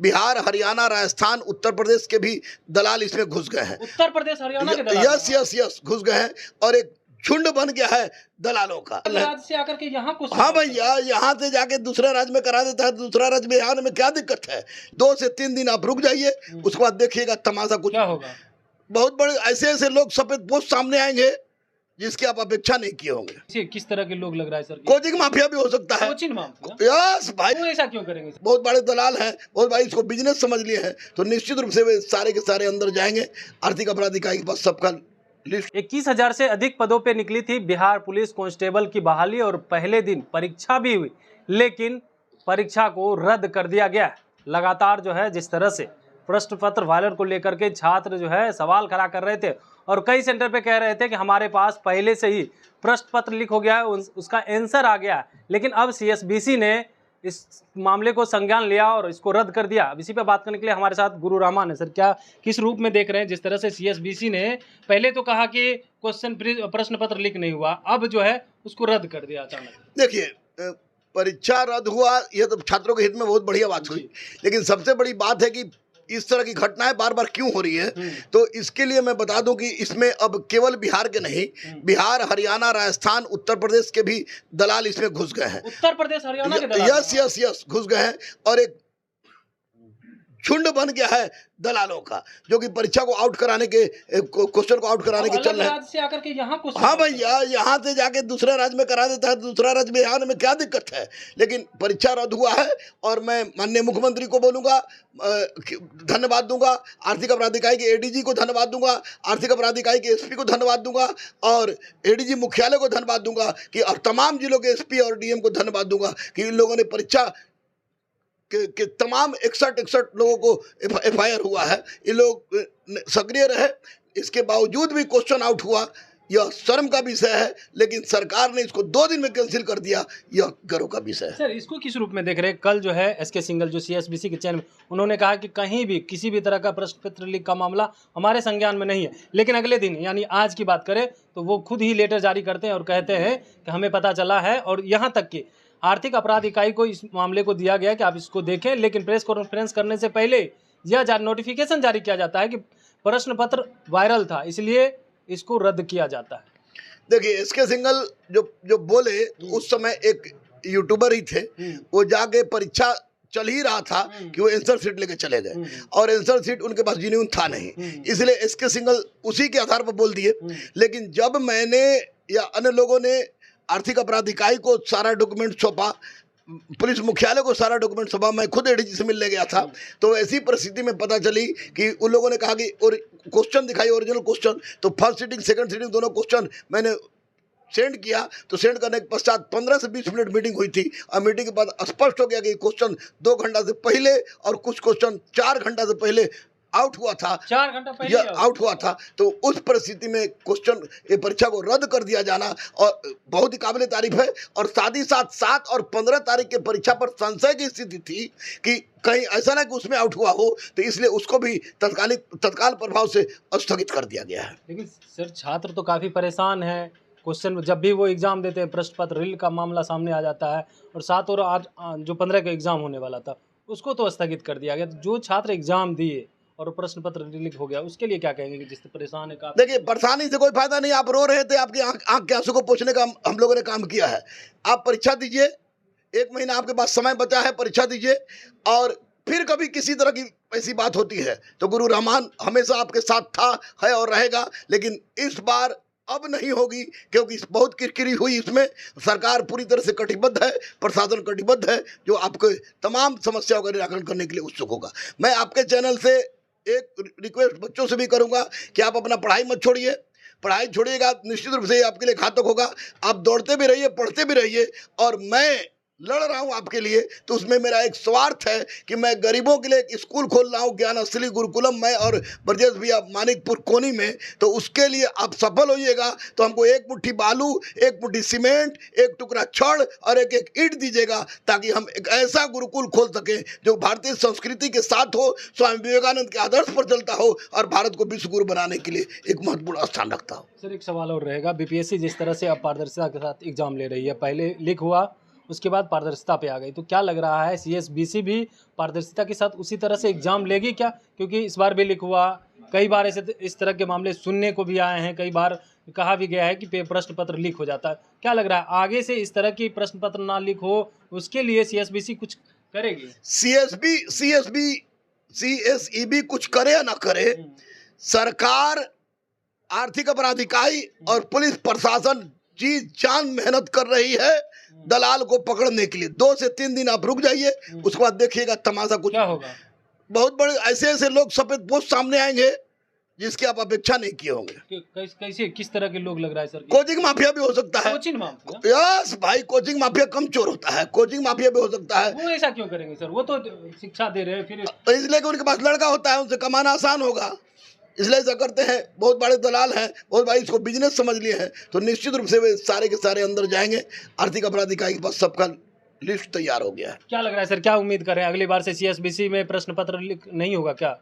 बिहार, हरियाणा, राजस्थान, उत्तर प्रदेश के भी दलाल इसमें घुस गए हैं। उत्तर प्रदेश हरियाणा के दलाल यस यस यस घुस गए हैं और एक झुंड बन गया है दलालों का। राज्य से आकर के यहाँ कुछ हाँ भैया, यहाँ से जाके दूसरा राज्य में करा देता है, दूसरा राज्य में आने में क्या दिक्कत है? 2 से 3 दिन आप रुक जाइए, उसके बाद देखिएगा तमाशा कुछ क्या होगा। बहुत बड़े ऐसे ऐसे लोग सफेद पोस्ट सामने आएंगे जिसकी आप अपेक्षा नहीं किए होंगे। किस तरह के लोग लग रहा है सर? कोचिंग माफिया भी हो सकता है। Coaching mafia? यस भाई, वो ऐसा क्यों करेंगे? बहुत बड़े दलाल हैं, बहुत भाई इसको बिजनेस समझ लिए हैं, तो निश्चित रूप से वे सारे के सारे अंदर जाएंगे। आर्थिक अपराध इकाई के पास सबका लिस्ट। 21,000 से अधिक पदों पे निकली थी बिहार पुलिस कांस्टेबल की बहाली और पहले दिन परीक्षा भी हुई, लेकिन परीक्षा को रद्द कर दिया गया। लगातार जो है जिस तरह से प्रश्न पत्र वायरल को लेकर के छात्र जो है सवाल खड़ा कर रहे थे और कई सेंटर पे कह रहे थे कि हमारे पास पहले से ही प्रश्न पत्र लीक हो गया है, उसका आंसर आ गया है, लेकिन अब सीएसबीसी ने इस मामले को संज्ञान लिया और इसको रद्द कर दिया। अब इसी पे बात करने के लिए हमारे साथ गुरु रहमान है। सर, क्या किस रूप में देख रहे हैं जिस तरह से सीएसबीसी ने पहले तो कहा कि प्रश्न पत्र लीक नहीं हुआ, अब जो है उसको रद्द कर दिया अचानक? देखिए, परीक्षा रद्द हुआ यह तो छात्रों के हित में बहुत बढ़िया बात हुई, लेकिन सबसे बड़ी बात है कि इस तरह की घटनाएं बार बार क्यों हो रही है। तो इसके लिए मैं बता दूं कि इसमें अब केवल बिहार के नहीं, बिहार, हरियाणा, राजस्थान, उत्तर प्रदेश के भी दलाल इसमें घुस गए हैं। उत्तर प्रदेश हरियाणा के दलाल? यस यस यस घुस गए हैं और एक झुंड बन गया है दलालों का, जो कि परीक्षा को आउट कराने के, क्वेश्चन को आउट कराने के चल रहे हैं। राज्य से आकर के यहाँ कुछ। हाँ भैया, यहाँ से जाके दूसरा राज्य में करा देता है, दूसरा राज्य में आने में क्या दिक्कत है? लेकिन परीक्षा रद्द हुआ है और मैं माननीय मुख्यमंत्री को बोलूँगा, धन्यवाद दूंगा, आर्थिक अपराध इकाई के एडीजी को धन्यवाद दूंगा, आर्थिक अपराध इकाई के एसपी को धन्यवाद दूंगा और एडीजी मुख्यालय को धन्यवाद दूंगा कि और तमाम जिलों के एसपी और डीएम को धन्यवाद दूंगा कि इन लोगों ने परीक्षा के तमाम 61 लोगों को एफआईआर हुआ है, ये लोग सक्रिय रहे, इसके बावजूद भी क्वेश्चन आउट हुआ। यह शर्म का विषय है, लेकिन सरकार ने इसको 2 दिन में कैंसिल कर दिया, यह गर्व का विषय है। सर, इसको किस रूप में देख रहे हैं? कल जो है एसके सिंघल जो सीएसबीसी के चेयरमैन, उन्होंने कहा कि कहीं भी किसी भी तरह का प्रश्न पत्र लीक का मामला हमारे संज्ञान में नहीं है, लेकिन अगले दिन यानी आज की बात करें तो वो खुद ही लेटर जारी करते हैं और कहते हैं कि हमें पता चला है, और यहाँ तक कि आर्थिक अपराध इकाई को इस मामले को दिया गया कि आप इसको देखें, लेकिन प्रेस कॉन्फ्रेंस करने से पहले यह नोटिफिकेशन जारी किया जाता है कि प्रश्न पत्र वायरल था, इसलिए इसको रद्द किया जाता है। देखिए, एसके सिंघल जो बोले उस समय एक यूट्यूबर ही थे, वो जाके परीक्षा चल ही रहा था कि वो आंसर शीट लेके चले गए और आंसर शीट उनके पास जेन्युइन था नहीं, इसलिए एसके सिंघल उसी के आधार पर बोल दिए। लेकिन जब मैंने या अन्य लोगों ने आर्थिक अपराध इकाई को सारा डॉक्यूमेंट सौंपा, पुलिस मुख्यालय को सारा डॉक्यूमेंट सौंपा, मैं खुद एडीजी से मिलने गया था, तो ऐसी परिस्थिति में पता चली कि उन लोगों ने कहा कि और क्वेश्चन दिखाई, ओरिजिनल क्वेश्चन, तो फर्स्ट सीटिंग सेकंड सीटिंग दोनों क्वेश्चन मैंने सेंड किया, तो सेंड करने के पश्चात 15 से 20 मिनट मीटिंग हुई थी और मीटिंग के बाद स्पष्ट हो गया कि क्वेश्चन 2 घंटा से पहले और कुछ क्वेश्चन 4 घंटा से पहले आउट हुआ था, 4 घंटा पहले आउट हुआ था। तो उस परिस्थिति में क्वेश्चन ये परीक्षा को रद्द कर दिया जाना और बहुत ही काबिल तारीफ है। और साथ ही साथ 7 और 15 तारीख के परीक्षा पर संशय की स्थिति थी कि कहीं ऐसा ना कि उसमें आउट हुआ हो, तो इसलिए उसको भी तत्काल प्रभाव से स्थगित कर दिया गया है। लेकिन सर, छात्र तो काफ़ी परेशान है, क्वेश्चन जब भी वो एग्ज़ाम देते हैं प्रश्न पत्र रील का मामला सामने आ जाता है, और 7 और 8 जो 15 का एग्ज़ाम होने वाला था उसको तो स्थगित कर दिया गया। तो जो छात्र एग्ज़ाम दिए और प्रश्न पत्र लीक हो गया, उसके लिए क्या कहेंगे कि जिससे परेशान है? देखिए, परेशानी से कोई फायदा नहीं, आप रो रहे थे, आपकी आंख के आंसू को पोंछने का हम लोगों ने काम किया है। आप परीक्षा दीजिए, 1 महीना आपके पास समय बचा है, परीक्षा दीजिए, और फिर कभी किसी तरह की ऐसी बात होती है तो गुरु रहमान हमेशा आपके साथ था, है और रहेगा, लेकिन इस बार अब नहीं होगी, क्योंकि बहुत किरकिरी हुई इसमें। सरकार पूरी तरह से कटिबद्ध है, प्रशासन कटिबद्ध है, जो आपके तमाम समस्याओं का निराकरण करने के लिए उत्सुक होगा। मैं आपके चैनल से एक रिक्वेस्ट बच्चों से भी करूंगा कि आप अपना पढ़ाई मत छोड़िए, पढ़ाई छोड़िएगा निश्चित रूप से आपके लिए घातक होगा। आप दौड़ते भी रहिए, पढ़ते भी रहिए, और मैं लड़ रहा हूं आपके लिए, तो उसमें मेरा एक स्वार्थ है कि मैं गरीबों के लिए एक स्कूल खोल रहा हूं, ज्ञान असली गुरुकुलम में और ब्रजेश भैया मानिकपुर कोनी में। तो उसके लिए आप सफल होइएगा तो हमको 1 मुट्ठी बालू, 1 मुट्ठी सीमेंट, 1 टुकड़ा छड़ और 1 ईंट दीजिएगा, ताकि हम एक ऐसा गुरुकुल खोल सकें जो भारतीय संस्कृति के साथ हो, स्वामी विवेकानंद के आदर्श पर चलता हो और भारत को विश्व गुरु बनाने के लिए एक महत्वपूर्ण स्थान रखता हो। सर, एक सवाल और रहेगा, बीपीएससी जिस तरह से अपारदर्शिता के साथ एग्जाम ले रही है, पहले लीक हुआ उसके बाद पारदर्शिता पे आ गई। तो क्या लग रहा है CSBC भी पारदर्शिता के साथ उसी तरह से एग्जाम लेगी क्या? क्योंकि इस बार भी लीक हुआ, कई बार ऐसे इस तरह के मामले सुनने को भी आए हैं, कई बार कहा भी गया है कि प्रश्न पत्र लीक हो जाता है। क्या लग रहा है आगे से इस तरह की प्रश्न पत्र ना लीक हो, उसके लिए CSBC कुछ करेगी? CSEB कुछ करे या ना करे, सरकार, आर्थिक अपराध इकाई और पुलिस प्रशासन जी जान मेहनत कर रही है दलाल को पकड़ने के लिए। 2 से 3 दिन आप रुक जाइए, उसके बाद देखिएगा तमाशा कुछ क्या होगा? बहुत बड़े ऐसे लोग सफेद पोस्ट सामने आएंगे जिसकी आप अपेक्षा नहीं किए होंगे। कैसे, किस तरह के लोग लग रहा है सर? कोचिंग माफिया भी हो सकता है। Coaching mafia? यस भाई, कोचिंग माफिया कम चोर होता है, कोचिंग माफिया भी हो सकता है। वो ऐसा क्यों करेंगे सर? वो तो शिक्षा दे रहे हैं फिर। तो इसलिए कि उनके पास लड़का होता है, उनसे कमाना आसान होगा, इसलिए ऐसा करते हैं। बहुत बड़े दलाल हैं, बहुत बड़े इसको बिजनेस समझ लिए हैं, तो निश्चित रूप से वे सारे के सारे अंदर जाएंगे। आर्थिक अपराध इकाई के पास सबका लिस्ट तैयार हो गया है। क्या लग रहा है सर, क्या उम्मीद करें अगली बार से CSBC में प्रश्न पत्र लीक नहीं होगा क्या?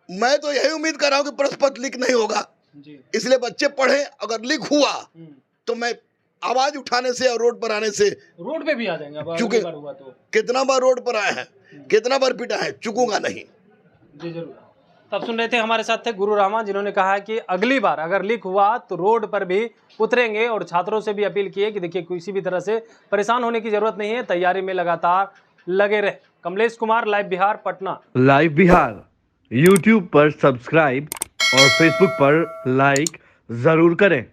मैं तो यही उम्मीद कर रहा हूँ कि प्रश्न पत्र लीक नहीं होगा जी। इसलिए बच्चे पढ़े। अगर लीक हुआ तो मैं आवाज उठाने से और रोड पर आने से, रोड पे भी आ जाएंगे अब चूंकि अगली बार हुआ तो। कितना बार रोड पर आए हैं, कितना बार पिटा है, चुकूंगा नहीं। जी जरूर। तब सुन रहे थे, हमारे साथ थे गुरु रहमान, जिन्होंने कहा कि अगली बार अगर लीक हुआ तो रोड पर भी उतरेंगे और छात्रों से भी अपील की है कि देखिए किसी भी तरह से परेशान होने की जरूरत नहीं है, तैयारी में लगातार लगे रहे। Kamlesh Kumar, live Bihar, Patna. Live Bihar YouTube पर सब्सक्राइब और Facebook पर लाइक जरूर करें।